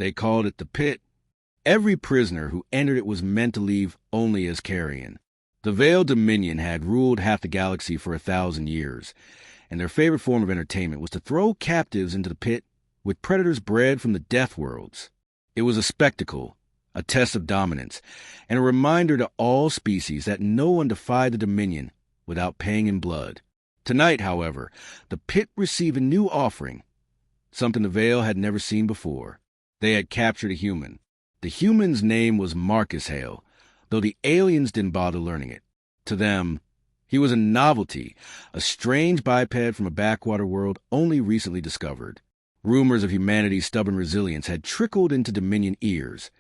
They called it the pit. Every prisoner who entered it was meant to leave only as carrion. The Veiled Dominion had ruled half the galaxy for 1,000 years, and their favorite form of entertainment was to throw captives into the pit with predators bred from the death worlds. It was a spectacle, a test of dominance, and a reminder to all species that no one defied the Dominion without paying in blood. Tonight, however, the pit received a new offering, something the Veil had never seen before. They had captured a human. The human's name was Marcus Hale, though the aliens didn't bother learning it. To them, he was a novelty, a strange biped from a backwater world only recently discovered. Rumors of humanity's stubborn resilience had trickled into Dominion ears,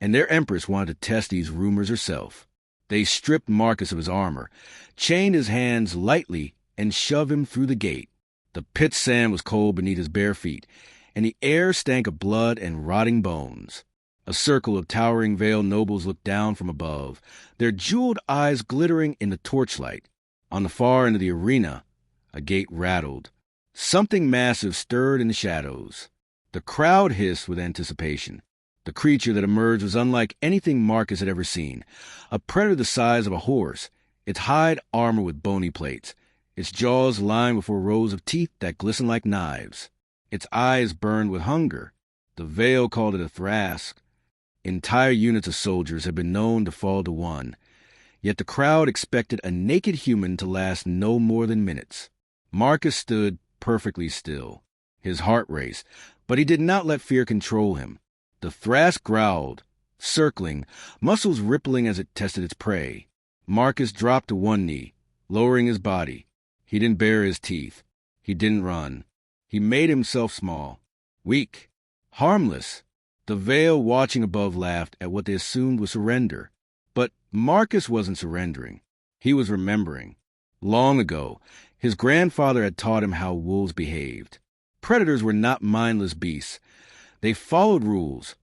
and their empress wanted to test these rumors herself. They stripped Marcus of his armor, chained his hands lightly, and shoved him through the gate. The pit's sand was cold beneath his bare feet, and the air stank of blood and rotting bones. A circle of towering Veiled nobles looked down from above, their jeweled eyes glittering in the torchlight. On the far end of the arena, a gate rattled. Something massive stirred in the shadows. The crowd hissed with anticipation. The creature that emerged was unlike anything Marcus had ever seen, a predator the size of a horse, its hide armored with bony plates, its jaws lined with 4 rows of teeth that glistened like knives. Its eyes burned with hunger. The Veil called it a Thrask. Entire units of soldiers had been known to fall to one, yet the crowd expected a naked human to last no more than minutes. Marcus stood perfectly still. His heart raced, but he did not let fear control him. The Thrask growled, circling, muscles rippling as it tested its prey. Marcus dropped to one knee, lowering his body. He didn't bare his teeth. He didn't run. He made himself small, weak, harmless. The Veil watching above laughed at what they assumed was surrender. But Marcus wasn't surrendering. He was remembering. Long ago, his grandfather had taught him how wolves behaved. Predators were not mindless beasts. They followed rules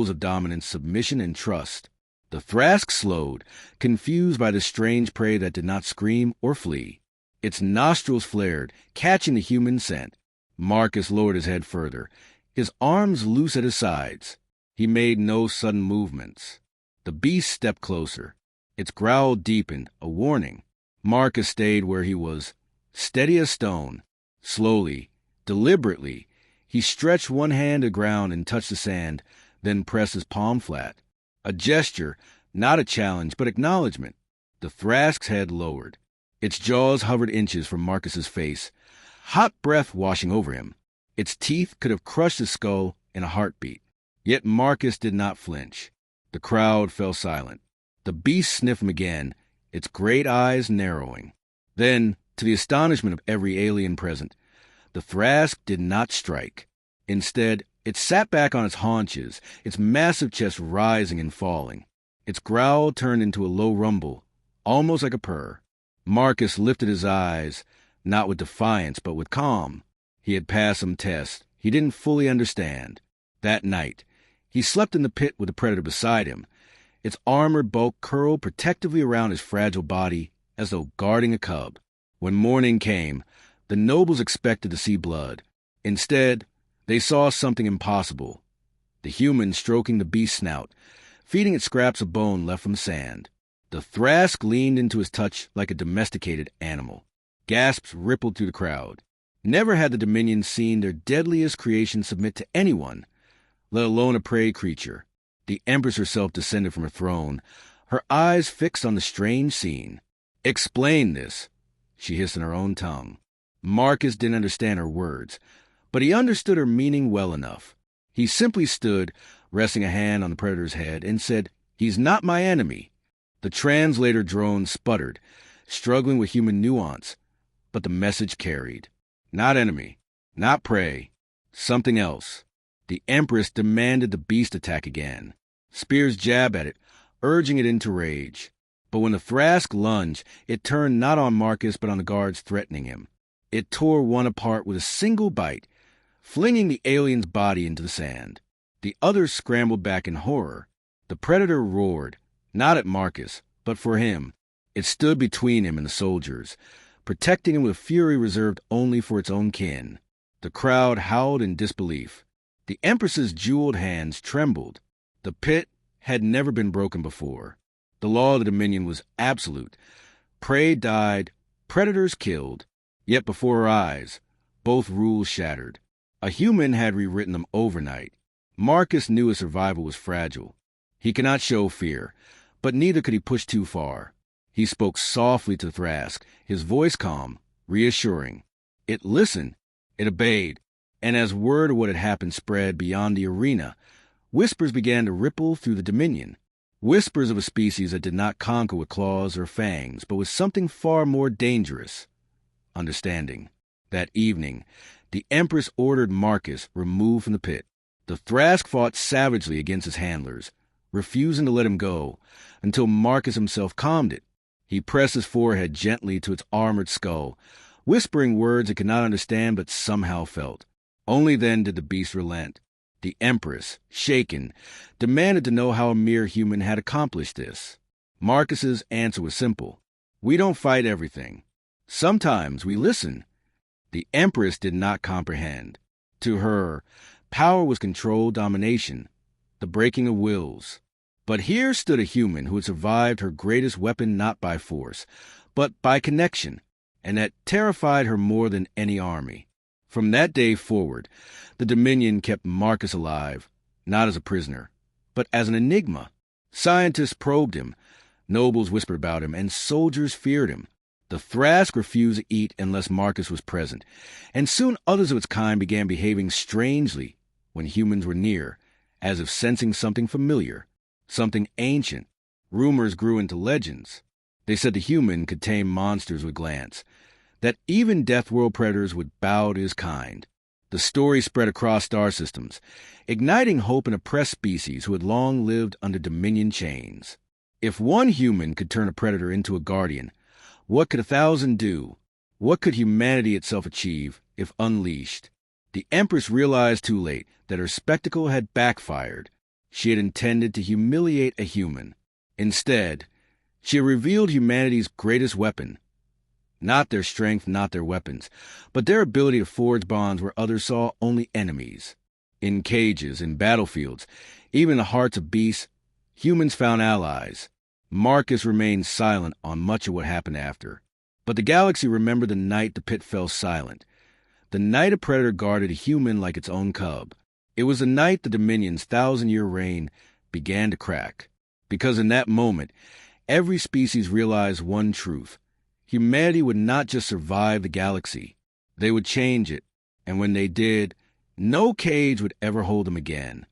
of dominance, submission, and trust. The Thrask slowed, confused by the strange prey that did not scream or flee. Its nostrils flared, catching the human scent. Marcus lowered his head further, his arms loose at his sides. He made no sudden movements. The beast stepped closer. Its growl deepened, a warning. Marcus stayed where he was, steady as stone. Slowly, deliberately, he stretched one hand to the ground and touched the sand, then pressed his palm flat. A gesture, not a challenge, but acknowledgement. The Thrask's head lowered. Its jaws hovered inches from Marcus's face, hot breath washing over him. Its teeth could have crushed his skull in a heartbeat. Yet Marcus did not flinch. The crowd fell silent. The beast sniffed him again, its great eyes narrowing. Then, to the astonishment of every alien present, the Thrask did not strike. Instead, it sat back on its haunches, its massive chest rising and falling. Its growl turned into a low rumble, almost like a purr. Marcus lifted his eyes, not with defiance, but with calm. He had passed some tests he didn't fully understand. That night, he slept in the pit with the predator beside him. Its armored bulk curled protectively around his fragile body as though guarding a cub. When morning came, the nobles expected to see blood. Instead, they saw something impossible. The human stroking the beast's snout, feeding it scraps of bone left from sand. The Thrask leaned into his touch like a domesticated animal. Gasps rippled through the crowd. Never had the Dominion seen their deadliest creation submit to anyone, let alone a prey creature. The Empress herself descended from her throne, her eyes fixed on the strange scene. "Explain this," she hissed in her own tongue. Marcus didn't understand her words, but he understood her meaning well enough. He simply stood, resting a hand on the predator's head, and said, "He's not my enemy." The translator drone sputtered, struggling with human nuance, but the message carried. Not enemy, not prey, something else. The Empress demanded the beast attack again. Spears jabbed at it, urging it into rage. But when the Thrask lunged, it turned not on Marcus but on the guards threatening him. It tore one apart with a single bite, flinging the alien's body into the sand. The others scrambled back in horror. The predator roared, not at Marcus, but for him. It stood between him and the soldiers, protecting him with fury reserved only for its own kin. The crowd howled in disbelief. The Empress's jeweled hands trembled. The pit had never been broken before. The law of the Dominion was absolute. Prey died, predators killed. Yet before her eyes, both rules shattered. A human had rewritten them overnight. Marcus knew his survival was fragile. He could not show fear, but neither could he push too far. He spoke softly to Thrask, his voice calm, reassuring. It listened, it obeyed, and as word of what had happened spread beyond the arena, whispers began to ripple through the Dominion. Whispers of a species that did not conquer with claws or fangs, but with something far more dangerous: understanding. That evening, the Empress ordered Marcus removed from the pit. The Thrask fought savagely against his handlers, refusing to let him go, until Marcus himself calmed it. He pressed his forehead gently to its armored skull, whispering words it could not understand but somehow felt. Only then did the beast relent. The Empress, shaken, demanded to know how a mere human had accomplished this. Marcus's answer was simple. We don't fight everything. Sometimes we listen. The Empress did not comprehend. To her, power was controlled domination, the breaking of wills. But here stood a human who had survived her greatest weapon not by force, but by connection, and that terrified her more than any army. From that day forward, the Dominion kept Marcus alive, not as a prisoner, but as an enigma. Scientists probed him, nobles whispered about him, and soldiers feared him. The Thrask refused to eat unless Marcus was present, and soon others of its kind began behaving strangely when humans were near, as if sensing something familiar, something ancient. Rumors grew into legends. They said the human could tame monsters with glance, that even Deathworld predators would bow to his kind. The story spread across star systems, igniting hope in oppressed species who had long lived under Dominion chains. If one human could turn a predator into a guardian, what could 1,000 do? What could humanity itself achieve if unleashed? The Empress realized too late that her spectacle had backfired. She had intended to humiliate a human. Instead, she had revealed humanity's greatest weapon. Not their strength, not their weapons, but their ability to forge bonds where others saw only enemies. In cages, in battlefields, even in the hearts of beasts, humans found allies. Marcus remained silent on much of what happened after. But the galaxy remembered the night the pit fell silent. The night a predator guarded a human like its own cub. It was the night the Dominion's 1,000-year reign began to crack. Because in that moment, every species realized one truth. Humanity would not just survive the galaxy. They would change it. And when they did, no cage would ever hold them again.